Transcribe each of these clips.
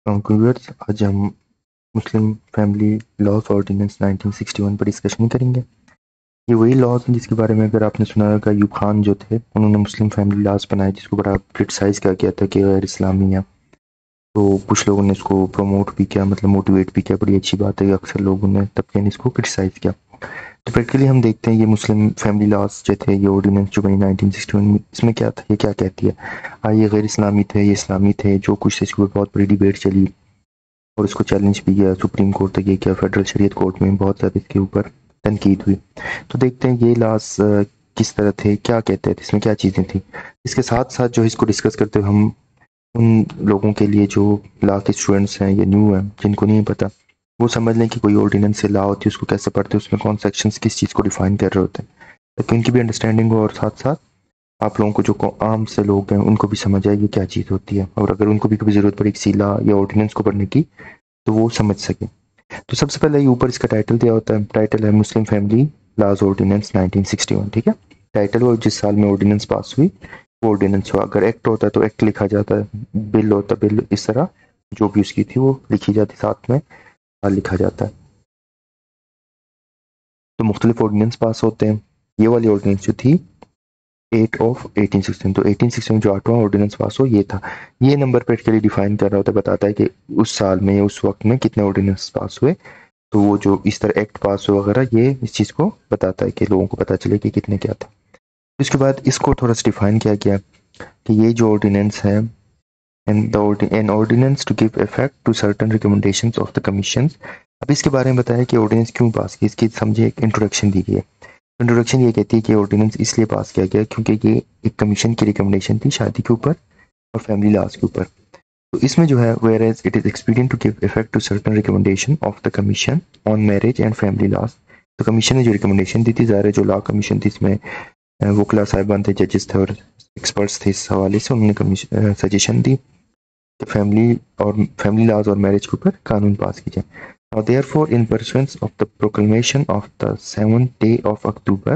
Viewers, आज हम मुस्लिम family laws ordinance 1961 पर डिस्कशन करेंगे। ये वही लॉज हैं जिसके बारे में अगर आपने सुना होगा, यूब खान जो थे उन्होंने मुस्लिम फैमिली लॉज बनाए, जिसको बड़ा क्रिटिसाइज किया गया था कि गैर इस्लामी है। तो कुछ लोगों ने इसको प्रमोट भी किया, मतलब मोटिवेट भी किया। बड़ी अच्छी बात है कि अक्सर लोगों ने तबके ने इसको क्रिटिसाइज किया। तो प्रैक्टिकली हम देखते हैं ये मुस्लिम फैमिली लॉज जो थे, ये ऑर्डिनेंस जो बनी 1961 में, इसमें क्या था, ये क्या कहती है। ये गैर इस्लामी थे, ये इस्लामी थे, जो कुछ इसके ऊपर बहुत बड़ी डिबेट चली और इसको चैलेंज भी किया सुप्रीम कोर्ट तक, ये किया फेडरल शरीयत कोर्ट में, बहुत ज़्यादा इसके ऊपर तनकीद हुई। तो देखते हैं ये लॉज किस तरह थे, क्या कहते थे, इसमें क्या चीज़ें थी। इसके साथ साथ जो इसको डिस्कस करते हुए हम उन लोगों के लिए जो लॉ के स्टूडेंट्स हैं या न्यू हैं, जिनको नहीं पता, वो समझ लें कि कोई ऑर्डिनेंस से लॉ होती है, उसको कैसे पढ़ते हैं, उसमें कौन सेक्शंस किस चीज़ को डिफाइन कर रहे होते हैं, ताकि उनकी भी अंडरस्टैंडिंग हो और साथ साथ आप लोगों को जो आम से लोग हैं उनको भी समझ आए ये क्या चीज़ होती है, और अगर उनको भी कभी ज़रूरत पड़ी किसी लॉ या ऑर्डिनेंस को पढ़ने की तो वो समझ सके। तो सबसे पहले ये ऊपर इसका टाइटल दिया होता है, टाइटल है मुस्लिम फैमिली लॉज ऑर्डिनेंस 1961, ठीक है। टाइटल वो जिस साल में ऑर्डिनेंस पास हुई वो ऑर्डिनेंस हुआ। अगर एक्ट होता है तो एक्ट लिखा जाता है, बिल होता है बिल, इस तरह जो भी उसकी थी वो लिखी जाती, साथ में साल लिखा जाता है। तो मुख्तलिफ ऑर्डिनेंस पास होते हैं। ये वाली ऑर्डिनेंस जो थी 8 ऑफ 1816, तो 1816 जो 8वां ऑर्डिनेंस पास हो ये था। ये नंबर प्रैक्टिकली डिफाइन कर रहा होता है, बताता है कि उस साल में उस वक्त में कितने ऑर्डिनेंस पास हुए। तो वो जो इस तरह एक्ट पास हो वगैरह, ये इस चीज़ को बताता है कि लोगों को पता चले कि कितने क्या था। इसके बाद इसको थोड़ा सा डिफाइन किया गया कि ये जो ऑर्डिनेंस है, an ordinance to give effect to certain recommendations of the commissions. अब इसके बारे में बताया कि ऑर्डिनेंस क्यों पास की, इसकी समझे एक इंट्रोडक्शन दी गई है। इंट्रोडक्शन ये कहती है कि ऑर्डिनेंस इसलिए पास किया गया क्योंकि ये एक कमीशन की रिकमेंडेशन थी शादी के ऊपर और फैमिली लॉज के ऊपर। तो इसमें जो है, whereas it is expedient to give effect to certain recommendation of the commission on marriage and family laws. तो कमीशन ने जो रिकमेंडेशन दी थी, ज़ाहिर जो लॉ कमीशन थी, इसमें वकला साहिबान थे, जजेस थे और एक्सपर्ट्स थे, इस हवाले से उन्होंने सजेशन दी कि फैमिली लॉज और मैरिज के ऊपर कानून पास किए जाए। Now, therefore, in pursuance of the proclamation of the 7th day of October,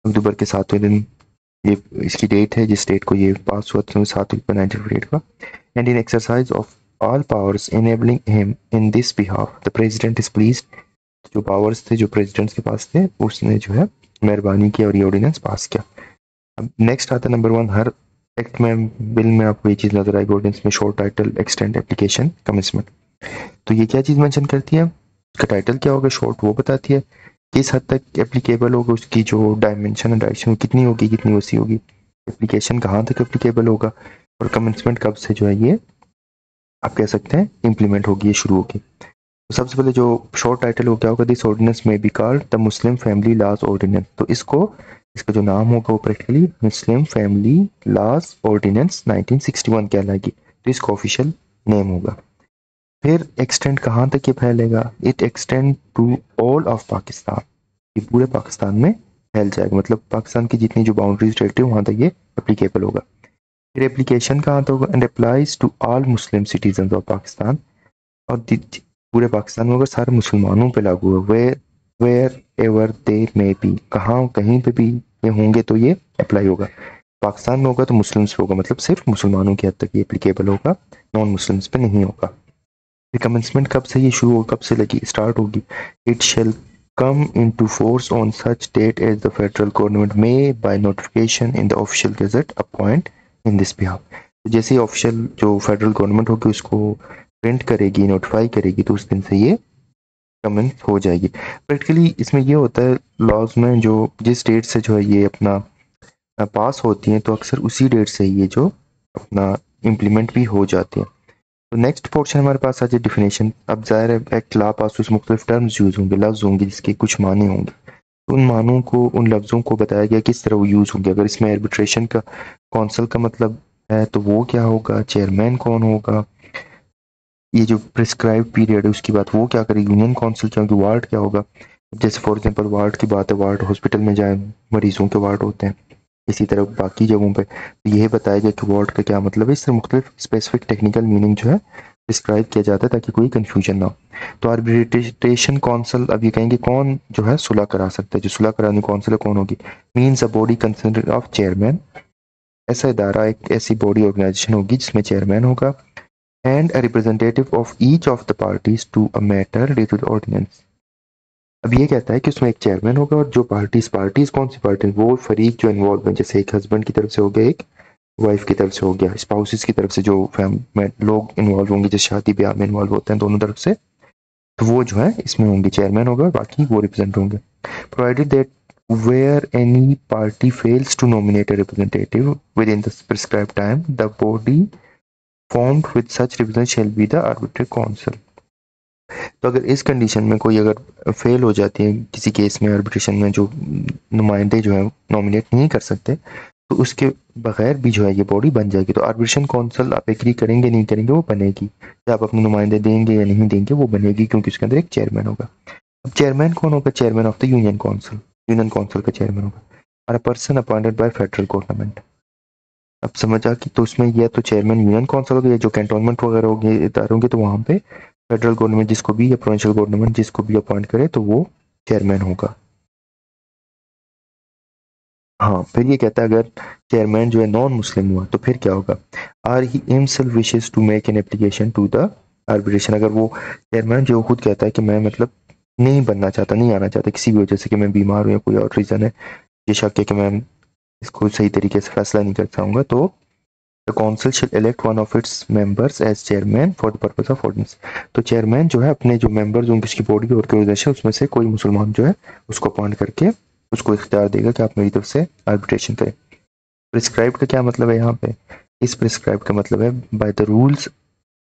अक्टूबर के 7वें दिन, ये इसकी डेट है जिस डेट को ये पास हुआ था, 7 अक्टूबर 1948 का। And in exercise of all powers enabling him in this behalf the president is pleased. जो पावर्स थे जो प्रेसिडेंट के पास थे, उसने जो है मेहरबानी की और ये ऑर्डिनेंस पास किया। अब नेक्स्ट आता है नंबर 1। हर एक्ट में, बिल में आपको ये चीज़ नजर आएगी, ऑर्डिनेंस में short title, extend, application, commitment. तो ये क्या चीज़ मेंशन करती है, उसका टाइटल क्या होगा, शॉर्ट वो बताती है किस हद तक एप्लीकेबल होगा, उसकी जो डायमेंशन है, डायरेक्शन कितनी होगी, कितनी वसी होगी, एप्लीकेशन कहाँ तक एप्लीकेबल होगा, और कमेंसमेंट कब से जो है ये आप कह सकते हैं इम्प्लीमेंट होगी, ये शुरू होगी। तो सबसे पहले जो शॉर्ट टाइटल हो क्या होगा, this ordinance may be called the Muslim family laws ordinance. तो इसका जो नाम होगा वो practically Muslim family laws ordinance 1961 कहलाएगी, तो इसका ऑफिशियल नेम होगा। फिर एक्सटेंड कहाँ तक ये फैलेगा, it extend to all of Pakistan, ये पूरे पाकिस्तान में फैल जाएगा, मतलब पाकिस्तान की जितनी जो बाउंड्रीज रहती है वहां तक ये एप्लीकेबल होगा। फिर एप्लीकेशन कहाँ तक होगा, and applies to all Muslim citizen of Pakistan, और पूरे पाकिस्तान में होगा, सारे मुसलमानों पे लागू है, wherever they may be, कहाँ कहीं पे भी ये होंगे तो ये अप्लाई होगा। पाकिस्तान में होगा तो मुस्लिम्स पे होगा, मतलब सिर्फ मुसलमानों की हद तक ये एप्लीकेबल होगा, नॉन मुस्लिम्स पे नहीं होगा। कमेंसमेंट कब से ये शुरू होगा, कब से लगी स्टार्ट होगी, it shall come into force on such date as the federal government may by notification in the official gazette appoint in this behalf। तो जैसे ऑफिशियल जो फेडरल गवर्नमेंट होगी उसको प्रिंट करेगी, नोटिफाई करेगी, तो उस दिन से ये कमेंस हो जाएगी। प्रैक्टिकली इसमें ये होता है लॉज में, जो जिस डेट से जो है ये अपना पास होती हैं, तो अक्सर उसी डेट से ये जो अपना इम्प्लीमेंट भी हो जाते हैं। तो नेक्स्ट पोर्शन हमारे पास आ जाए डिफिनेशन। अब जाहिर है एक्ट ला पास उस मुख्तलिफ टर्म्स यूज होंगे, लफ्ज होंगे जिसके कुछ माने होंगे, तो उन मानों को, उन लफ्जों को बताया गया किस तरह वो यूज होंगे। अगर इसमें आर्बिट्रेशन का कौंसल का मतलब है तो वो क्या होगा, चेयरमैन कौन होगा, ये जो प्रिस्क्राइब पीरियड है उसकी बात वो क्या करेगी, यूनियन काउंसिल क्या होगी, वार्ड क्या होगा। जैसे फॉर एग्जांपल वार्ड की बात है, वार्ड हॉस्पिटल में जाए, मरीजों के वार्ड होते हैं, इसी तरह बाकी जगहों पे तो यह बताया गया कि वार्ड का क्या मतलब है। इससे मुख्तलिफ स्पेसिफिक टेक्निकल मीनिंग जो है डिस्क्राइब किया जाता है ताकि कोई कंफ्यूजन ना हो। तो आर्बिट्रेशन काउंसिल, अब ये कहेंगे कौन जो है सुलह करा सकता है, जो सुलह कराने काउंसिल कौन होगी, means a body consisting of chairman. ऐसा इदारा, एक ऐसी बॉडी ऑर्गेनाइजेशन होगी जिसमें चेयरमैन होगा, and a representative of each of the parties to a matter related to the ordinance. अब ये कहता है कि उसमें एक चेयरमैन होगा और जो पार्टीज कौन सी पार्टी, वो फरीक जो इन्वॉल्व है, जैसे एक हस्बैंड की तरफ से हो गया, एक वाइफ की तरफ से हो गया, स्पाउसेस की तरफ से जो लोग इन्वॉल्व होंगे, जैसे शादी ब्याह में इन्वॉल्व होते हैं दोनों तरफ से, तो वो जो है इसमें होंगे, चेयरमैन होगा, बाकी वो रिप्रेजेंट होंगे। Provided that where any party fails to nominate a representative within the prescribed time, the body formed with such representative shall be the arbitrary council. तो अगर इस कंडीशन में कोई अगर फेल हो जाती है किसी केस में, आर्बिट्रेशन में, जो नुमाइंदे जो है नॉमिनेट नहीं कर सकते, तो उसके बगैर भी जो है ये बॉडी बन जाएगी। तो आर्बिट्रेशन काउंसिल आप एग्री करेंगे नहीं करेंगे वो बनेगी, या आप अपने नुमाइंदे देंगे या नहीं देंगे वो बनेगी, क्योंकि उसके अंदर एक चेयरमैन होगा। अब चेयरमैन कौन होगा? Chairman of the union council, union council का चेयरमैन होगा, और a person appointed by federal government. अब समझ आ कि तो उसमें यह तो चेयरमैन यूनियन काउंसिल हो गया, जो कैंटोनमेंट वगैरह होंगे, इदारे होंगे, तो वहाँ पे फेडरल गवर्नमेंट जिसको भी या प्रोविंशियल गवर्नमेंट जिसको भी अपॉइंट करे तो वो चेयरमैन होगा। हाँ, फिर ये कहता है अगर चेयरमैन जो है नॉन मुस्लिम हुआ तो फिर क्या होगा? Or he himself wishes to make an application to the arbitration, अगर वो चेयरमैन जो खुद कहता है कि मैं मतलब नहीं बनना चाहता, नहीं आना चाहता किसी भी वजह से, कि मैं बीमार हूँ या कोई और रीजन है, ये शक है कि मैं इसको सही तरीके से फैसला नहीं कर पाऊंगा, तो the council shall elect one of its members as chairman for the purpose of ordinance. तो चेयरमैन जो है अपने जो मेंबर्स होंगे उसकी बॉडी और ऑर्गेनाइजेशन, उसमें से कोई मुसलमान जो है उसको अपॉइंट करके उसको इख्तियार देगा कि आप मेरी तरफ से आर्बिट्रेशन करें। प्रिस्क्राइब का क्या मतलब है यहाँ पे? इस प्रिस्क्राइब का मतलब है by the rules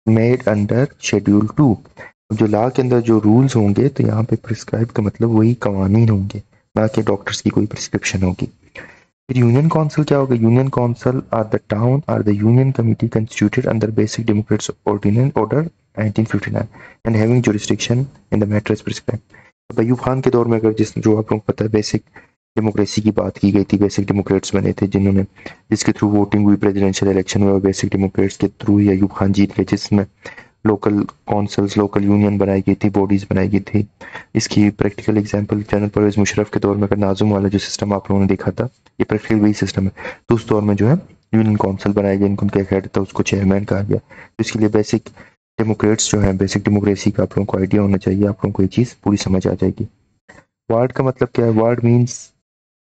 made under schedule 2। जो लॉ के अंदर जो रूल्स होंगे, तो यहाँ पे प्रिस्क्राइब का मतलब वही कवानीन होंगे, ना कि डॉक्टर्स की कोई प्रिस्क्रिप्शन होगी। फिर यूनियन काउंसिल क्या होगा? Union council are the town or the union committee constituted under basic democrats ordinance order 1959 and having jurisdiction in the matter as prescribe. Ayub Khan के दौर में, अगर जिस जो आप लोगों को पता है, बेसिक डेमोक्रेसी की बात की गई थी, बेसिक डेमोक्रेट्स बने थे जिन्होंने, जिसके थ्रू वोटिंग हुई, प्रेसिडेंशियल इलेक्शन हुआ, बेसिक डेमोक्रेट्स के थ्रू ही अय्यूब खान जीत गए, जिसमें लोकल काउंसिल्स, लोकल यूनियन बनाई गई थी, बॉडीज बनाई गई थी। इसकी practical example general Parvez Musharraf के दौर में, अगर नाजुम वाला जो सिस्टम आप लोगों ने देखा था, ये प्रैक्टिकल वही सिस्टम है। तो उस दौर में जो है यूनियन काउंसिल बनाई गई, उनका हेड था, उसको चेयरमैन कहा गया। तो इसके लिए बेसिक डेमोक्रेट्स जो है, बेसिक डेमोक्रेसी का आप लोगों को आइडिया होना चाहिए, आप लोगों को ये चीज़ पूरी समझ आ जाएगी। वार्ड का मतलब क्या है? Ward means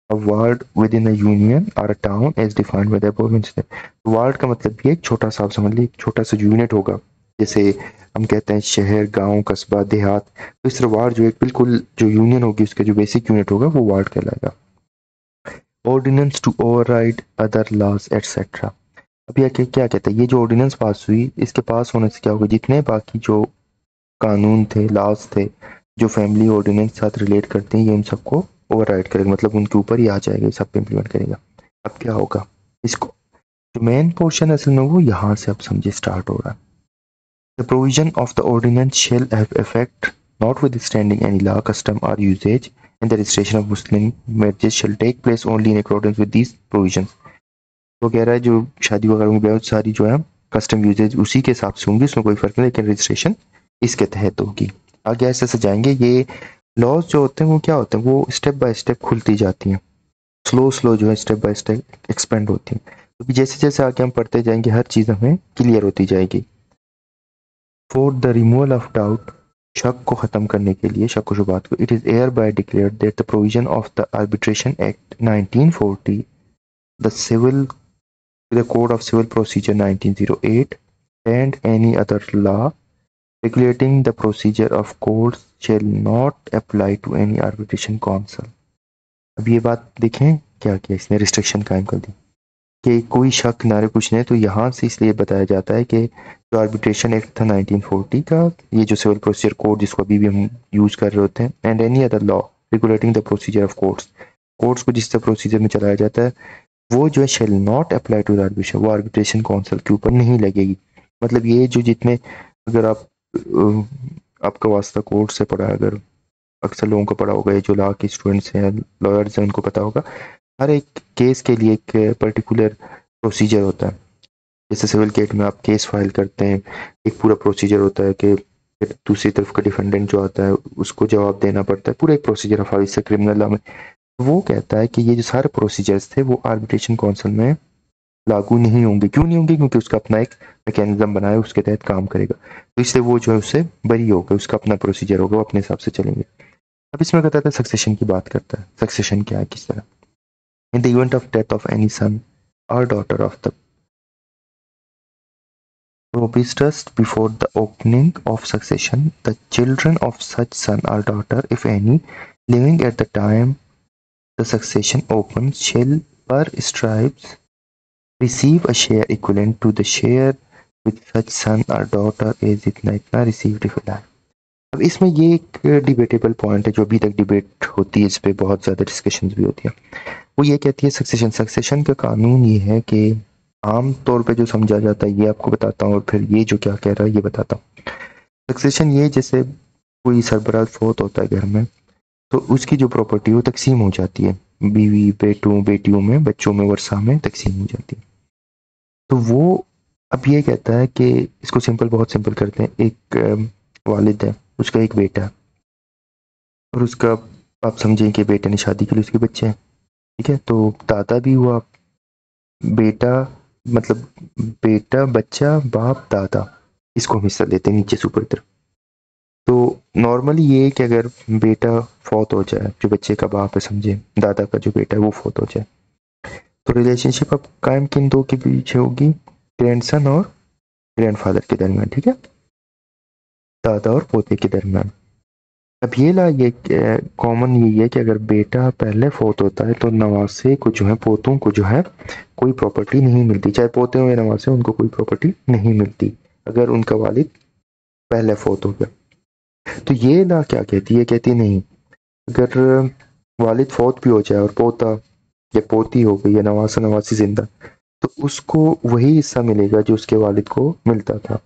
a ward within a union or a town as defined by the above incident। Ward का मतलब भी एक छोटा सा, आप समझ लीजिए, एक छोटा सा यूनिट होगा, जैसे हम कहते हैं शहर, गांव, कस्बा, देहात, तो इस तरह वार्ड जो एक बिल्कुल जो यूनियन होगी, उसका जो बेसिक यूनिट होगा वो वार्ड कहलाएगा। Ordinance to override other laws etcetera. अब यह क्या कहता है? ये जो ऑर्डिनेंस पास हुई, इसके पास होने से क्या होगा? जितने बाकी जो कानून थे, लॉज थे, जो फैमिली ऑर्डिनेंस साथ रिलेट करते हैं, ये उन सबको ओवरराइड करेगा, मतलब उनके ऊपर ही आ जाएगा, सब पे इम्प्लीमेंट करेगा। अब क्या होगा? इसको जो मेन पोर्शन असल में वो यहाँ से अब समझिए स्टार्ट हो रहा है। The provision of the ordinance shall have effect notwithstanding any law, custom or usage, and the registration of Muslim marriages shall take place only in accordance with these provisions। तो कह रहा है जो शादी वगैरह में बहुत सारी जो है कस्टम यूजेज उसी के हिसाब से होंगी, उसमें कोई फर्क नहीं, लेकिन रजिस्ट्रेशन इसके तहत होगी। आगे ऐसे ऐसे जाएंगे। ये लॉज जो होते हैं वो क्या होते हैं? वो स्टेप बाय स्टेप खुलती जाती हैं, स्लो स्लो जो है स्टेप बाय स्टेप एक्सपेंड होती हैं, क्योंकि जैसे जैसे आगे हम पढ़ते जाएंगे हर चीज़ हमें क्लियर होती जाएगी। For the removal of doubt, शक को खत्म करने के लिए, शक व शुबहात को, it is hereby declared that the provision of the arbitration act 1940, the civil the Code of Civil Procedure 1908 and any other law regulating the procedure of courts shall not apply to any arbitration council। अब ये बात देखें क्या किया इसने, restriction कायम कर दी कि कोई शक नारे कुछ नहीं। तो यहाँ से इसलिए बताया जाता है कि जो आर्बिट्रेशन एक्ट था 1940 का, ये जो सिविल प्रोसीजर कोड जिसको अभी भी हम यूज कर रहे होते हैं, and any other law regulating the procedure of courts, courts को जिस तरह प्रोसीजर में चलाया जाता है, वो जो है shall not apply to the arbitration, वो आर्बिट्रेशन काउंसिल के ऊपर नहीं लगेगी। मतलब ये जो जितने, अगर आप आपका वास्ता कोर्ट से पढ़ा, अगर अक्सर लोगों को पढ़ा होगा, ये जो लॉ के स्टूडेंट्स हैं, लॉयर्स हैं, उनको पता होगा, हर एक केस के लिए एक पर्टिकुलर प्रोसीजर होता है। जैसे सिविल केस में आप केस फाइल करते हैं, एक पूरा प्रोसीजर होता है कि दूसरी तरफ का डिफेंडेंट जो आता है उसको जवाब देना पड़ता है, पूरा एक प्रोसीजर ऑफ इससे क्रिमिनल लॉ में। वो कहता है कि ये जो सारे प्रोसीजर्स थे वो आर्बिट्रेशन काउंसिल में लागू नहीं होंगे। क्यों नहीं होंगे? क्योंकि उसका अपना एक मैकेनिज्म बना है, उसके तहत काम करेगा, तो इसलिए वो जो है उससे बरी होगा, उसका अपना प्रोसीजर होगा, वो अपने हिसाब से चलेंगे। अब इसमें बताता है सक्सेशन की बात करता है, सक्सेशन क्या है, किस तरह। In the event of death of any son or daughter of the Proboscis before the opening of succession, the children of such son or daughter, if any, living at the time the succession opens, shall per stripes receive a share equivalent to the share with such son or daughter as इतना इतना received फिलहाल। अब इसमें ये एक debatable point है जो अभी तक डिबेट होती है, इस पे बहुत ज़्यादा डिस्कशंस भी होती है। वो ये कहती है सक्सेशन का कानून ये है कि आम तौर पे जो समझा जाता है ये आपको बताता हूँ, और फिर ये जो क्या कह रहा है ये बताता हूँ। सक्सेशन ये, जैसे कोई सरबराह फोत होता है घर में, तो उसकी जो प्रॉपर्टी वो तकसीम हो जाती है, बीवी बेटियों में, बच्चों में, वर्षा में तकसीम हो जाती है। तो वो अब ये कहता है कि इसको सिंपल, बहुत सिंपल करते हैं। एक वालिद है, उसका एक बेटा है, और उसका, आप समझें कि बेटे ने शादी के लिए उसके बच्चे हैं, ठीक है। तो दादा भी हुआ, बेटा, मतलब बेटा, बच्चा, बाप, दादा, इसको हम हिस्सा देते हैं नीचे से ऊपर तरफ। तो नॉर्मली ये है कि अगर बेटा फौत हो जाए, जो बच्चे का बाप है, समझे दादा का जो बेटा है वो फौत हो जाए, तो रिलेशनशिप अब कायम किन दो के बीच होगी? ग्रैंडसन और ग्रैंडफादर के दरमियान, ठीक है, दादा और पोते के दरमियान। अब ये कॉमन यही है कि अगर बेटा पहले फौत होता है तो नवासे को जो है, पोतों को जो है कोई प्रॉपर्टी नहीं मिलती, चाहे पोते हो या नवासे, उनको कोई प्रॉपर्टी नहीं मिलती अगर उनका वालिद पहले फौत हो गया। तो ये ना क्या कहती है, कहती नहीं, अगर वालिद फौत भी हो जाए और पोता या पोती हो गई या नवासा नवासी जिंदा, तो उसको वही हिस्सा मिलेगा जो उसके वालिद को मिलता था।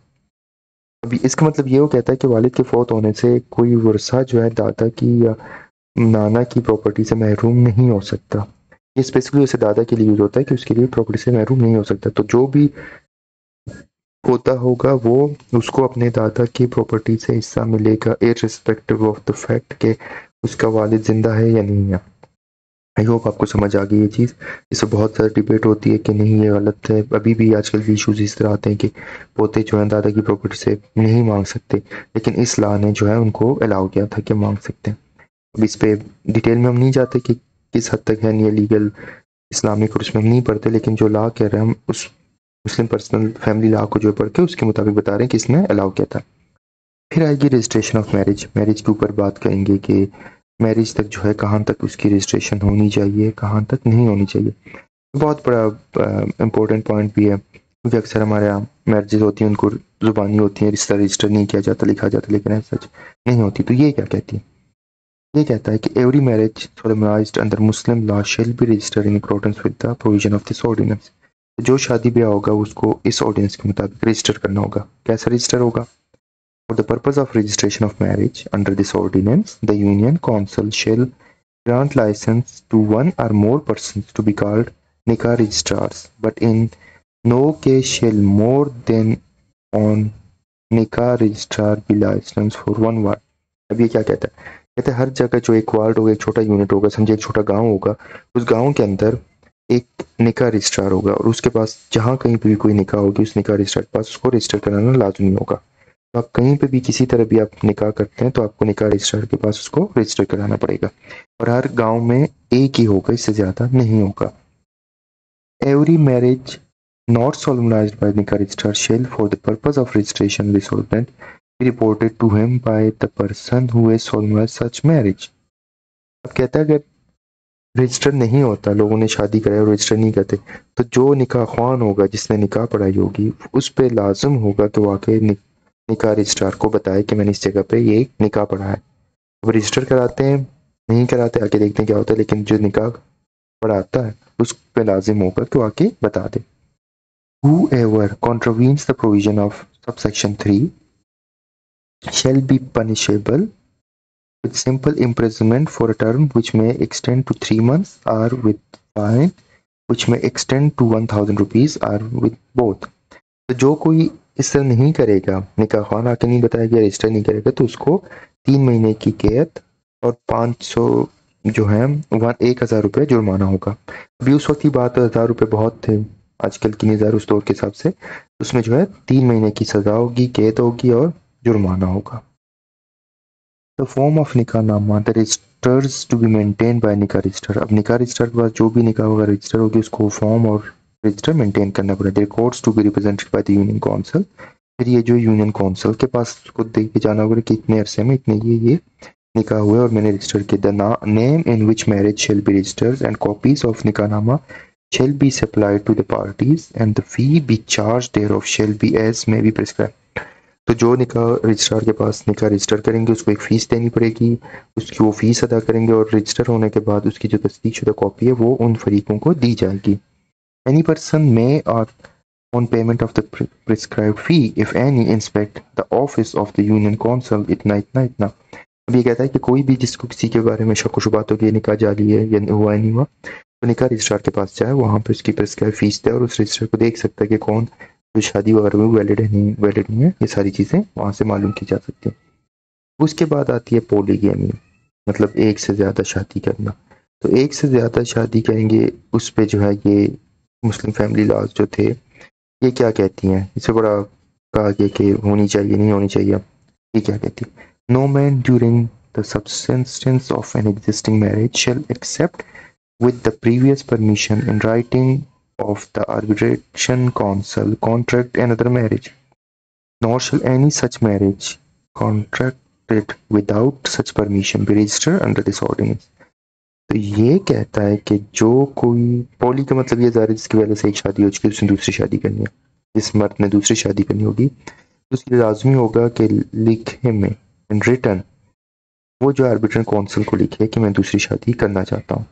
अभी इसका मतलब ये वो कहता है कि वालिद के फौत होने से कोई वर्षा जो है दादा की या नाना की प्रॉपर्टी से महरूम नहीं हो सकता। ये स्पेसिफिकली उसे दादा के लिए यूज होता है कि उसके लिए प्रॉपर्टी से महरूम नहीं हो सकता। तो जो भी होता होगा वो उसको अपने दादा की प्रॉपर्टी से हिस्सा मिलेगा, इररिस्पेक्टिव ऑफ द फैक्ट कि उसका वालिद जिंदा है या नहीं है। आई होप आपको समझ आ गई ये चीज़। इससे बहुत ज़्यादा डिबेट होती है कि नहीं ये गलत है, अभी भी आजकल भी इशूज़ इस तरह आते हैं कि पोते जो है दादा की प्रॉपर्टी से नहीं मांग सकते, लेकिन इस लॉ ने जो है उनको अलाउ किया था कि मांग सकते हैं। अब इस पे डिटेल में हम नहीं जाते कि किस हद तक है ये लीगल, इस्लामिक, और उसमें हम नहीं पढ़ते, लेकिन जो लॉ कह रहे हैं हम उस मुस्लिम पर्सनल फैमिली लॉ को जो पढ़ के उसके मुताबिक बता रहे हैं कि इसने अलाउ किया था। फिर आएगी रजिस्ट्रेशन ऑफ मैरिज। मैरिज के ऊपर बात करेंगे कि मैरिज तक जो है कहाँ तक उसकी रजिस्ट्रेशन होनी चाहिए, कहाँ तक नहीं होनी चाहिए। बहुत बड़ा इम्पोर्टेंट पॉइंट भी है, क्योंकि अक्सर हमारे यहाँ मैरिजेज होती हैं उनको जुबानी होती हैं, रिश्ता रजिस्टर नहीं किया जाता, लिखा जाता, लेकिन ऐसा सच नहीं होती। तो ये क्या कहती है? ये कहता है कि every marriage solemnized under Muslim law shall be registered in accordance with the provision of this ordinance. जो शादी ब्याह होगा उसको इस ऑर्डिनेंस के मुताबिक रजिस्टर करना होगा। कैसा रजिस्टर होगा? For the purpose of registration of marriage under this ordinance, the Union Council shall grant license to one or more persons to be called nikah registrars, but in no case shall more than on nikah registrar be licensed for one ward. अब ये क्या कहता है? कहते हैं हर जगह जो एक वार्ड होगा, एक छोटा यूनिट होगा, समझे एक छोटा गांव होगा, उस गांव के अंदर एक निकाह रजिस्ट्रार होगा, और उसके पास जहाँ कहीं पे भी कोई निकाह होगी उस निकाह रजिस्ट्रार के पास उसको रजिस्टर कराना लाजमी होगा। तो आप कहीं पे भी किसी तरह भी आप निकाह करते हैं तो आपको निकाह रजिस्ट्रार के पास उसको रजिस्टर कराना पड़ेगा, और हर गांव में एक ही होगा, इससे ज्यादा नहीं होगा। Every marriage not solemnized by nikah registrar shall for the purpose of registration of this ordinance be reported to him by the person who has solemnized such marriage. अब कहता है अगर रजिस्टर नहीं होता, लोगों ने शादी कराई और रजिस्टर नहीं करते, तो जो निकाह ख्वान होगा जिसने निकाह पढ़ाई होगी उस पे लाजम होगा कि वाकई निकाह रजिस्ट्रार को बताए कि मैंने इस जगह पे ये निकाह पढ़ा है। अब रजिस्टर कराते हैं, नहीं कराते, आके देखते हैं क्या होता है, लेकिन जो निकाह पढ़ाता है उस पे लाजिम होगा कि आके बता दे। Whoever contravenes the provision of subsection 3 shall be punishable with simple imprisonment for a term which may extend to 3 months or with fine which may extend to 1000 rupees or with both. तो जो कोई इस तरह नहीं करेगा, निकाह ख्वान आके नहीं बताएगा, रजिस्टर नहीं करेगा, तो उसको 3 महीने की कैद और 500 जो है 1000 रुपये जुर्माना होगा। अभी उस वक्त की बात 1000 रुपये बहुत थे, आजकल की निज़ार उस दौर के हिसाब से, उसमें जो है 3 महीने की सज़ा होगी, कैद होगी और जुर्माना होगा। The form of nikahnama, the registers to be maintain by nikah register. अब निकाह रजिस्टर के पास जो भी निकाह वगैरह रजिस्टर होगी उसको फॉर्म और रजिस्टर मेंटेन करना पड़ेगा। The records to be represented by the union council. फिर ये जो यूनियन काउंसिल के पास उसको देख के जाना होगा कि इतने अरसे में इतने ये निकाह हुए और मैंने रजिस्टर किया। The name in which marriage shall be registered and copies of nikahnama shall be supplied to the parties and the fee be charged thereof shall be as may be prescribed। तो जो निकाह रजिस्ट्रार के पास निकाह register करेंगे उसको एक fees देनी पड़ेगी, उसकी वो फ़ीस अदा करेंगे और रजिस्टर होने के बाद उसकी जो तस्दीकशुदा कॉपी है वो उन फरीकों को दी जाएगी। एनी पर्सन मे और on payment of the prescribed fee if any inspect the office of the union council इतना। अब ये कहता है कि कोई भी जिसको किसी के बारे में शक व शुबात हो कि ये निकाह जाली है या हुआ नहीं हुआ, तो निकाह रजिस्ट्रार के पास जाए, वहाँ पे उसकी प्रिस्क्राइब फीस दे और उस रजिस्टर को देख सकता है कि कौन जो शादी वगैरह में वैलिड है नहीं वैलिड नहीं है, ये सारी चीज़ें वहाँ से मालूम की जा सकती हैं। उसके बाद आती है पॉलीगैमी, मतलब एक से ज़्यादा शादी करना। तो एक से ज़्यादा शादी करेंगे उस पर जो है ये मुस्लिम फैमिली लॉज जो थे ये क्या कहती हैं, इससे बड़ा कहा गया कि होनी चाहिए नहीं होनी चाहिए। ये क्या कहती है? No man during the subsistence of an existing marriage shall except with the previous permission in writing of the arbitration council contract another marriage, nor shall any such marriage contracted without such permission be registered under this ordinance। तो ये कहता है कि जो कोई poly का मतलब ये ज़ाहिर है जिसकी वजह से एक शादी हो चुकी है उसने दूसरी शादी करनी है, जिस मर्द ने दूसरी शादी करनी होगी तो उसके लिए लाजमी होगा कि लिखे में इन रिटर्न वो जो आर्बिट्रेशन काउंसिल को लिखे कि मैं दूसरी शादी करना चाहता हूँ।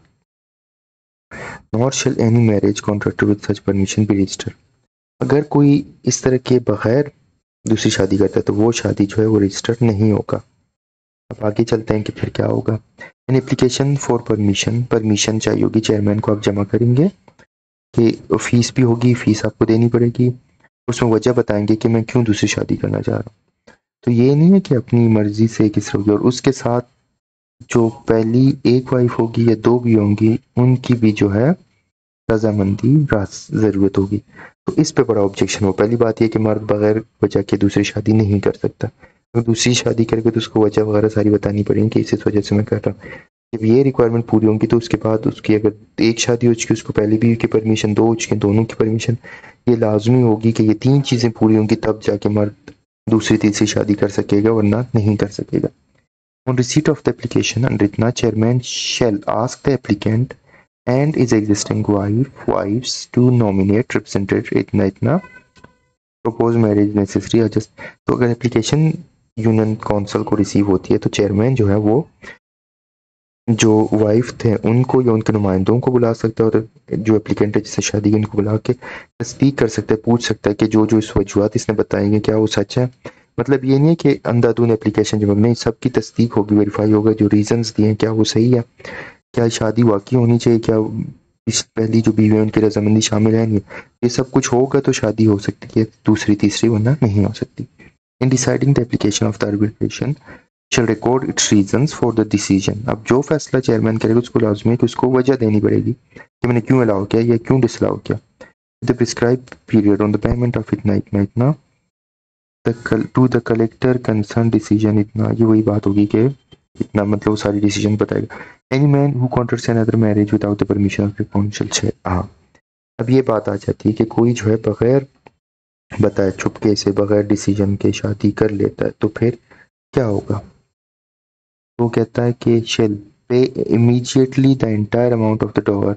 Nor shall any marriage contracted with such permission be registered. अगर कोई इस तरह के बगैर दूसरी शादी करता है तो वो शादी जो है वो रजिस्टर नहीं होगा। अब आगे चलते हैं कि फिर क्या होगा। एन एप्लीकेशन फॉर परमिशन चाहिए होगी, चेयरमैन को आप जमा करेंगे कि फीस भी होगी, फीस आपको देनी पड़ेगी, उसमें वजह बताएंगे कि मैं क्यों दूसरी शादी करना चाह रहा हूँ। तो ये नहीं है कि अपनी मर्जी से किस होगी, और उसके साथ जो पहली एक वाइफ होगी या दो भी होंगी उनकी भी जो है रजामंदी ज़रूरत होगी। तो इस पे बड़ा ऑब्जेक्शन हो। पहली बात यह कि मर्द बगैर वजह के दूसरी शादी नहीं कर सकता, अगर दूसरी शादी करके तो उसको वजह वगैरह सारी बतानी पड़ेगी कि इस वजह से मैं कर रहा हूँ। जब ये रिक्वायरमेंट पूरी होंगी तो उसके बाद उसकी अगर एक शादी हो चुकी उसको पहली बीवी की परमिशन, दो हो चुकी दोनों की परमिशन, ये लाजमी होगी कि ये तीन चीज़ें पूरी होंगी तब जाके मर्द दूसरी तीसरी शादी कर सकेगा, वरना नहीं कर सकेगा। On receipt of the application, Anritna chairman shall ask the applicant and his existing wives to nominate representative इतना proposed marriage necessary adjust। तो अगर एप्लीकेशन यूनियन काउंसिल को रिसीव होती है तो चेयरमैन जो है वो जो वाइफ थे उनको या उनके नुमाइंदों को बुला सकता है और जो एप्लीकेंट है जिससे शादी की उनको बुला के तस्दीक कर सकता है, पूछ सकता है कि जो जो इस वजूहत इसने बताएंगे क्या वो सच है। मतलब ये नहीं है कि अंधाधुन एप्लीकेशन जब नहीं, सबकी तस्दीक होगी, वेरीफाई होगा, जो रीजंस दिए हैं क्या वो सही है, क्या शादी वाकई होनी चाहिए, क्या इस पहली जो बीवी है उनकी रजामंदी शामिल है नहीं, ये सब कुछ होगा तो शादी हो सकती है दूसरी तीसरी, वरना नहीं हो सकती। In deciding the application of the arbitration shall record its reasons for the decision। अब जो फैसला चेयरमैन करेगा उसको लाजमी है कि उसको वजह देनी पड़ेगी कि मैंने क्यों अलाउ किया या क्यों डिसअलाउ किया। The prescribed period on the payment of इतना to the collector concern decision इतना, ये वही बात होगी कि इतना मतलब सारी डिसीजन बताएगा। Any man who contracts another marriage without the permission of the council. हाँ, अब ये बात आ जाती है कि कोई जो है बगैर बताए चुपके से बगैर डिसीजन के शादी कर लेता है तो फिर क्या होगा। वो कहता है कि शेल पे immediately the entire amount of the dollar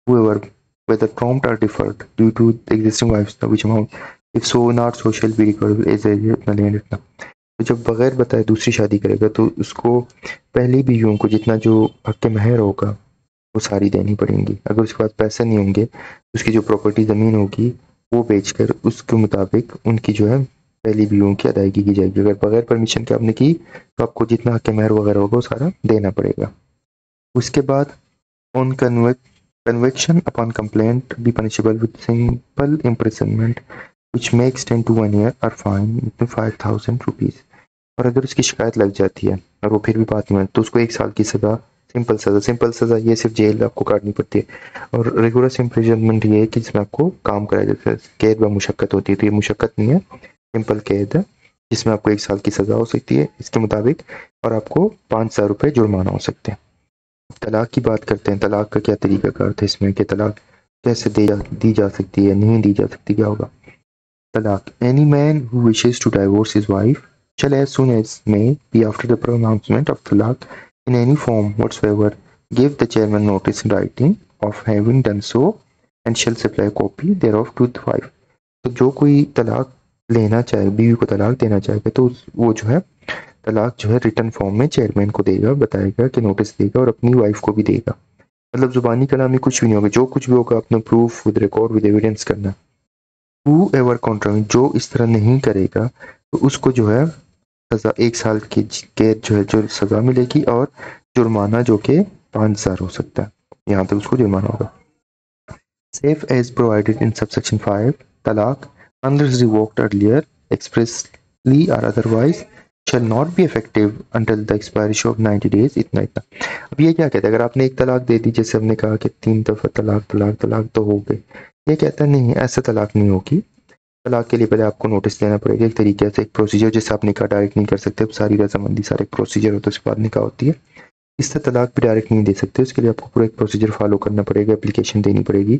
whoever whether prompt or deferred due to the existing wives which amount if so not so shall be recorded as a land इतना। तो जब बगैर बताए दूसरी शादी करेगा तो उसको पहली बीवियों को जितना जो हक महर होगा वो सारी देनी पड़ेंगी। अगर उसके पास पैसे नहीं होंगे उसकी जो प्रॉपर्टी ज़मीन होगी वो बेचकर उसके मुताबिक उनकी जो है पहली बीवियों की अदायगी की जाएगी। अगर बगैर परमिशन के आपने की तो आपको जितना हक महर वगैरह होगा वो सारा देना पड़ेगा। उसके बाद on conviction upon complaint be punishable with simple imprisonment which may extend to 1 year or fine with 5,000 rupees। और अगर उसकी शिकायत लग जाती है और वो फिर भी बात नहीं मानती तो उसको 1 साल की सजा सिंपल सज़ा ये सिर्फ जेल आपको काटनी पड़ती है, और रिगोरस इम्प्रिजनमेंट ये है कि जिसमें आपको काम कराया जाता है, कैद व मुशक्कत होती है। तो ये मुशक्कत नहीं है, सिंपल कैद है, जिसमें आपको 1 साल की सज़ा हो सकती है इसके मुताबिक, और आपको 5,000 रुपये जुर्माना हो सकते हैं। तलाक की बात करते हैं, तलाक का क्या तरीकाकार था इसमें, कि तलाक कैसे दी जा सकती है, नहीं दी जा सकती, क्या होगा। Talaq, any man who wishes to divorce his wife shall as soon as may be after the pronouncement of talaq in any form whatsoever give the chairman notice in writing of having done so and shall supply a copy thereof to the wife। तो जो कोई तलाक लेना चाहे, बीवी को तलाक देना चाहेगा, तो वो जो है तलाक जो है रिटर्न फॉर्म में चेयरमैन को देगा, बताएगा कि नोटिस देगा, और अपनी वाइफ को भी देगा। मतलब जुबानी कलामी कुछ भी नहीं होगा, जो कुछ भी होगा अपना proof with record with evidence करना। Whoever contrary, जो इस तरह नहीं करेगा तो उसको जो है सजा 1 साल की कैद जो है जो सजा मिलेगी, और जुर्माना जो कि 5,000 हो सकता है, यहाँ तक उसको जुर्माना होगा। Save as provided in subsection 5, talaq unless revoked earlier expressly or otherwise shall not be effective until the expiration of 90 days। इतना इतना। अब ये क्या कहता है, अगर आपने एक तलाक दे दी, जैसे हमने कहा कि 3 दफा तलाक तलाक तलाक तो हो गए, ये कहता नहीं, ऐसा तलाक नहीं होगी। तलाक के लिए पहले आपको नोटिस देना पड़ेगा, एक तरीके से एक प्रोसीजर, जैसे आप निकाह डायरेक्ट नहीं कर सकते, अब सारी रजामंदी सारे प्रोसीजर होता है, उसके बाद निकाह होती है। इससे तलाक भी डायरेक्ट नहीं दे सकते, उसके लिए आपको पूरा एक प्रोसीजर फॉलो करना पड़ेगा, एप्लीकेशन देनी पड़ेगी।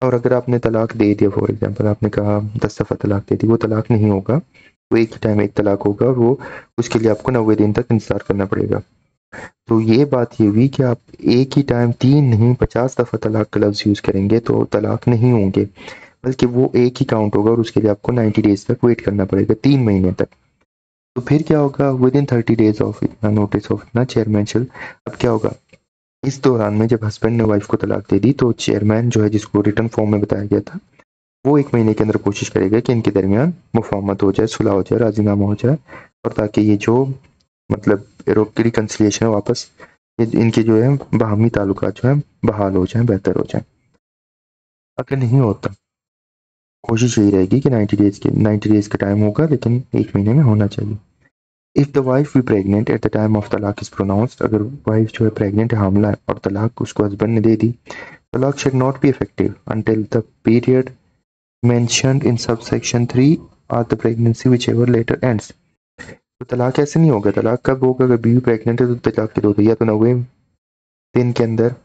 और अगर आपने तलाक दे दिया, फॉर एग्जांपल आपने कहा 10 दफ़ा तलाक दे दी, वो तलाक नहीं होगा, वो एक ही टाइम एक तलाक होगा, और वो उसके लिए आपको 90 दिन तक इंतजार करना पड़ेगा। तो ये बात ये हुई कि आप एक ही टाइम 3 नहीं 50 दफ़ा तलाक का लफ्ज़ यूज़ करेंगे तो तलाक नहीं होंगे, बल्कि वो एक ही काउंट होगा, और उसके लिए आपको 90 डेज तक वेट करना पड़ेगा, 3 महीने तक। तो फिर क्या होगा, विद इन 30 डेज ऑफ इतना नोटिस ऑफ इतना चेयरमैन शिल, अब क्या होगा, इस दौरान में जब हस्बैंड ने वाइफ को तलाक दे दी, तो चेयरमैन जो है, जिसको रिटर्न फॉर्म में बताया गया था, वो 1 महीने के अंदर कोशिश करेगा कि इनके दरमियान मुफाहमत हो जाए, सुलह हो जाए, राजीनामा हो जाए, और ताकि ये जो मतलब रिकन्सिलिएशन है वापस, इनके जो है बाहमी ताल्लुकात जो है बहाल हो जाए, बेहतर हो जाए। अगर नहीं होता, कोशिश यही रहेगी कि 90 डेज का टाइम होगा, लेकिन 1 महीने में होना चाहिए। If the wife be pregnant at the time of talaq is pronounced, अगर वाइफ जो है प्रेग्नेंट है, हामला है, और तलाक उसको हस्बैंड ने दे दी, talaq should not be effective until the period mentioned in subsection 3 और the pregnancy whichever later ends. तो तलाक ऐसे नहीं होगा, तलाक कब होगा, अगर बीवी प्रेग्नेंट है तो तलाक के 2 या तो 90 दिन के अंदर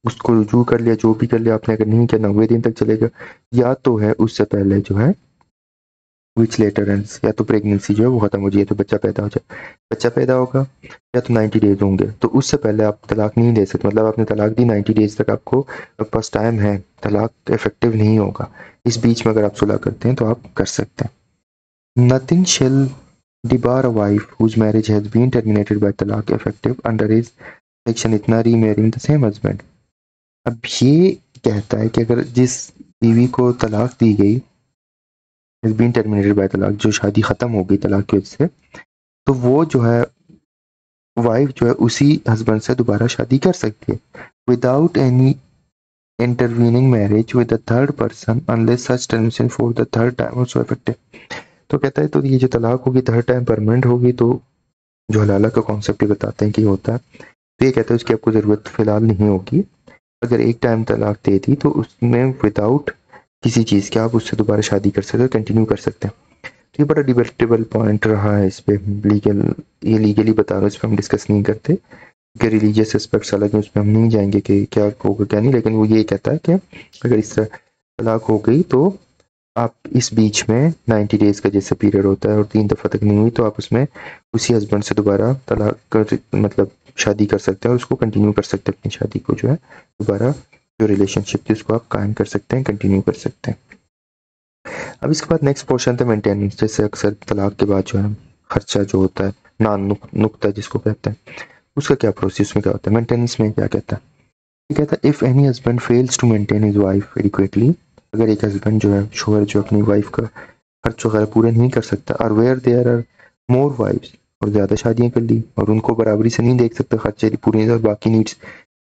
उसको रुजू कर लिया, जो भी कर लिया आपने, अगर नहीं किया 90 दिन तक चलेगा, या तो है उससे पहले जो है विच लेटर एंड्स, या तो प्रेगनेंसी जो है वो खत्म हो जाए, तो बच्चा पैदा हो जाए, बच्चा पैदा होगा, या तो 90 डेज होंगे, तो उससे पहले आप तलाक नहीं दे सकते। मतलब आपने तलाक दी, 90 डेज तक आपको पास टाइम है, तलाक इफेक्टिव नहीं होगा। इस बीच में अगर आप सुलह करते हैं तो आप कर सकते हैं। Nothing shall debar a wife whose marriage has been terminated by talaq effective under is section इतना रीमैरिंग द सेम हस्बैंड। अब ये कहता है कि अगर जिस बीवी को तलाक दी गई, हैज बीन टर्मिनेटेड बाय तलाक, जो शादी खत्म हो गई तलाक की वजह से, तो वो जो है वाइफ जो है उसी हस्बैंड से दोबारा शादी कर सकती है, without any intervening marriage with the third person unless such termination for the third time also effective. तो कहता है, तो ये जो तलाक होगी थर्ड टाइम परमानेंट होगी, तो जो हलाला का कॉन्सेप्ट ही बताते हैं कि होता है, तो ये कहता है उसकी आपको ज़रूरत फिलहाल नहीं होगी। अगर एक टाइम तलाक दे दी तो उसमें विदाउट किसी चीज़ के आप उससे दोबारा शादी कर सकते हो, कंटिन्यू कर सकते हैं। तो ये बड़ा डिबेटेबल पॉइंट रहा है, इस पे ये लीगली बता रहा हूँ, इस पर हम डिस्कस नहीं करते कि रिलीजियस एस्पेक्ट्स अलग हैं, उसमें हम नहीं जाएंगे कि क्या होगा क्या नहीं, लेकिन वो ये कहता है कि अगर इस तरह तलाक हो गई तो आप इस बीच में 90 डेज का जैसे पीरियड होता है, और 3 दफ़ा तक नहीं हुई, तो आप उसमें उसी हस्बैंड से दोबारा तलाक कर मतलब शादी कर सकते हैं, और उसको कंटिन्यू कर सकते हैं, अपनी शादी को जो है दोबारा जो रिलेशनशिप थी उसको आप कायम कर सकते हैं, कंटिन्यू कर सकते हैं। अब इसके बाद नेक्स्ट पोर्शन था मेंटेनेंस। जैसे अक्सर तलाक के बाद जो है खर्चा जो होता है, नुक्ता जिसको कहते हैं, उसका क्या प्रोसेस में क्या होता है, मेंटेनेंस में क्या कहता है। ये कहता है if any husband fails to maintain his wife adequately, अगर एक हस्बैंड जो है शोहर जो अपनी वाइफ का खर्च वगैरह पूरे नहीं कर सकता, और where there are more wifes, और ज़्यादा शादियां कर ली और उनको बराबरी से नहीं देख सकता खर्चे पूरे, और बाकी नीड्स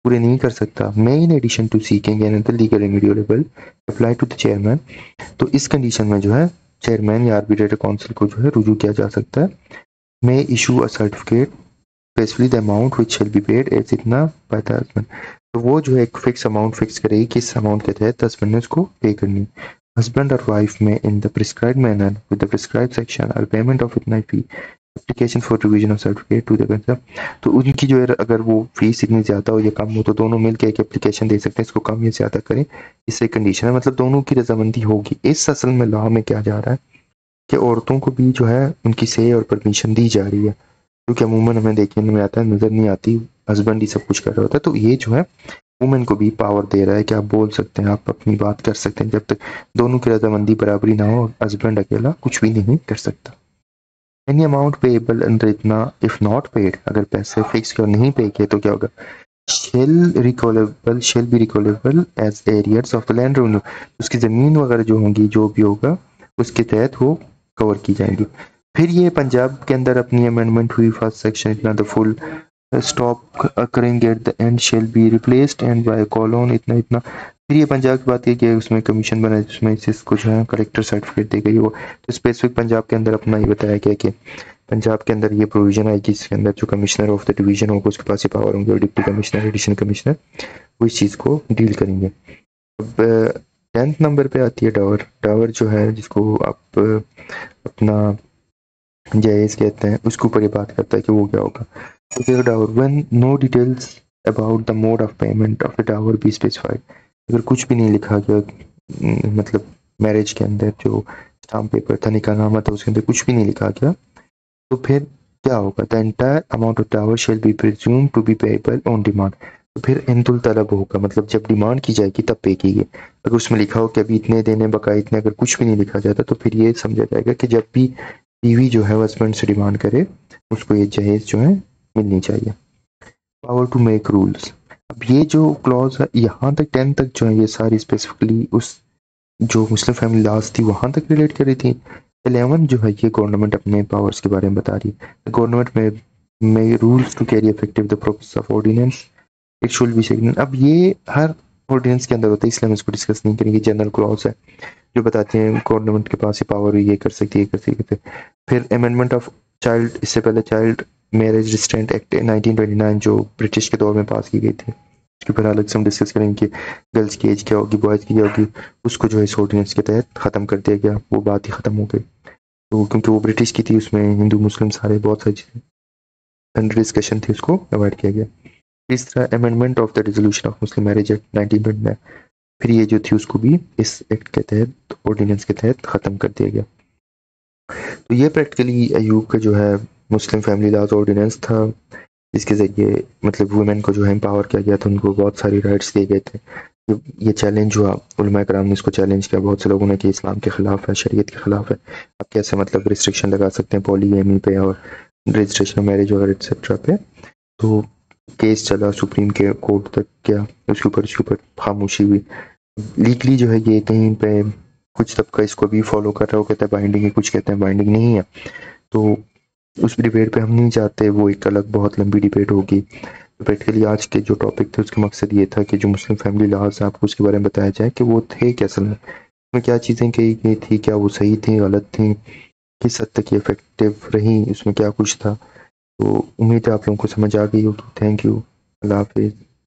पूरे नहीं कर सकता, may in addition to seeking an other legal remedial apply to the chairman, तो इस कंडीशन में जो है चेयरमैन या आर्बिट्रेटर काउंसिल को जो है रुजू किया जा सकता है। May issue a certificate specially the amount which shall be paid as इतना बाय द हस्बैंड। तो वो जो है एक फिक्स अमाउंट फिक्स करेगी किस अमाउंट के तहत हस्बैंड ने उसको पे करनी। हस्बैंड और वाइफ में in the prescribed manner with the prescribed section or payment of इतना fee application for revision of certificate to the concern. तो उनकी जो है अगर वो फीस इतनी ज़्यादा हो या कम हो तो दोनों मिलकर एक एप्लीकेशन दे सकते हैं, इसको कम या ज़्यादा करें, इससे कंडीशन है, मतलब दोनों की रजामंदी होगी। इस असल में लॉ में क्या जा रहा है कि औरतों को भी जो है उनकी से और परमिशन दी जा रही है, क्योंकि अमूमन हमें देखने में आता है, नज़र नहीं आती, हस्बैंड ही सब कुछ कर रहा होता है। तो ये जो है वुमेन को भी पावर दे रहा है कि आप बोल सकते हैं, आप अपनी बात कर सकते हैं, जब तक दोनों की रजामंदी बराबरी ना हो हस्बैंड अकेला कुछ भी नहीं कर सकता। एनी अमाउंट पेएबल अंडर इतना इफ नॉट पेड, अगर पैसे फिक्स कर नहीं पे किए तो क्या होगा, shall be recoverable as arrears of the land revenue, उसकी ज़मीन वगैरह जो होंगी जो भी होगा उसके तहत वो कवर की जाएंगी। फिर ये पंजाब के अंदर अपनी अमेंडमेंट हुई फर्स्ट सेक्शन इतना the full stop occurring at the end shall be replaced and by colon इतना इतना। फिर ये पंजाब की बात है कि उसमें कमीशन बना जिसमें इसको जो है कलेक्टर सर्टिफिकेट दी गई वो, तो स्पेसिफिक पंजाब के अंदर अपना ये बताया गया कि पंजाब के अंदर ये प्रोविजन आएगी इसके अंदर जो कमिश्नर ऑफ द डिवीजन होगा उसके पास ये पावर होंगे और डिप्टी कमिश्नर एडिशनल कमिश्नर वो इस चीज़ को डील करेंगे। अब 10th नंबर पे आती है डावर। डावर जो है जिसको आप अपना जायज़ कहते हैं, उसके ऊपर ये बात करता है कि वो क्या होगा। तो dower when no details about the mode of payment of the dower be specified, अगर कुछ भी नहीं लिखा गया, मतलब मैरिज के अंदर जो स्टाम्प पेपर था निकाहनामा था उसके अंदर कुछ भी नहीं लिखा गया, तो फिर क्या होगा, the entire amount of dower shall be presume to be payable on demand. तो फिर इंतुल तलब होगा, मतलब जब डिमांड की जाएगी तब पे कीजिए। अगर उसमें लिखा हो कि अभी इतने देने बकाया इतने, अगर कुछ भी नहीं लिखा जाता तो फिर ये समझा जाएगा कि जब भी बीवी जो है हस्बैंड से डिमांड करे उसको ये जहेज जो है मिलनी चाहिए। पावर टू मेक रूल्स, अब ये जो क्लॉज है यहाँ तक 10 तक जो है ये सारी स्पेसिफिकली उस जो मुस्लिम फैमिली लॉज थी वहां तक रिलेट कर रही थी। 11 जो है ये गवर्नमेंट अपने पावर्स के बारे में बता रही है। गवर्नमेंट में rules to carry effective the process of ordinance it should be signal. अब ये हर ऑर्डिनेंस के अंदर होता है इसलिए हम इसको डिस्कस नहीं करेंगे। जनरल क्लॉज है जो बताते हैं गवर्नमेंट के पास ये पावर ये कर सकती है, ये कर सकती है। फिर अमेंडमेंट ऑफ चाइल्ड, इससे पहले चाइल्ड मैरिज रिस्ट्रेंट एक्ट 1929 जो ब्रिटिश के दौर में पास की गई थी, उसके ऊपर अलग से हम डिस्कस करेंगे कि गर्ल्स की एज क्या होगी बॉयज़ की क्या होगी, उसको जो है इस ऑर्डिनेंस के तहत ख़त्म कर दिया गया, वो बात ही ख़त्म हो गई। तो क्योंकि वो ब्रिटिश की थी उसमें हिंदू मुस्लिम सारे बहुत सारी चीज़ें अंडर डिस्कशन थी, उसको अवॉइड किया गया। तीसरा amendment of the resolution of Muslim marriage act 1929, फिर ये जो थी उसको भी इस एक्ट के तहत ऑर्डिनेंस के तहत ख़त्म कर दिया गया। तो ये प्रैक्टिकली अयूब का जो है मुस्लिम फैमिली लॉज ऑर्डिनेंस था, जिसके ज़रिए मतलब वुमेन को जो है एम्पावर किया गया था, उनको बहुत सारी राइट्स दिए गए थे। ये चैलेंज हुआ, उलमा कराम ने इसको चैलेंज किया बहुत से लोगों ने कि इस्लाम के ख़िलाफ़ है, शरीयत के ख़िलाफ़ है, आप कैसे मतलब रिस्ट्रिक्शन लगा सकते हैं पॉलीगैमी पे और रजिस्ट्रेशन मैरिज वगैरह एक्सेट्रा पे। तो केस चला सुप्रीम के कोर्ट तक गया, उसके ऊपर खामोशी हुई। लीगली जो है ये कहीं पे कुछ तबका इसको भी फॉलो कर रहा हो, कहता है बाइंडिंग है, कुछ कहते हैं बाइंडिंग नहीं है। तो उस डिबेट पे हम नहीं जाते, वो एक अलग बहुत लंबी डिबेट होगी। तो प्रैक्टिकली आज के जो टॉपिक थे उसका मकसद ये था कि जो मुस्लिम फैमिली लॉज है आपको उसके बारे में बताया जाए कि वो थे क्या, असल में क्या चीज़ें कही गई थी, क्या वो सही थी गलत थी, किस हद तक ये इफेक्टिव रही, उसमें क्या कुछ था। तो उम्मीद है आप लोगों को समझ आ गई होगी। थैंक यू, अल्लाह हाफिज़।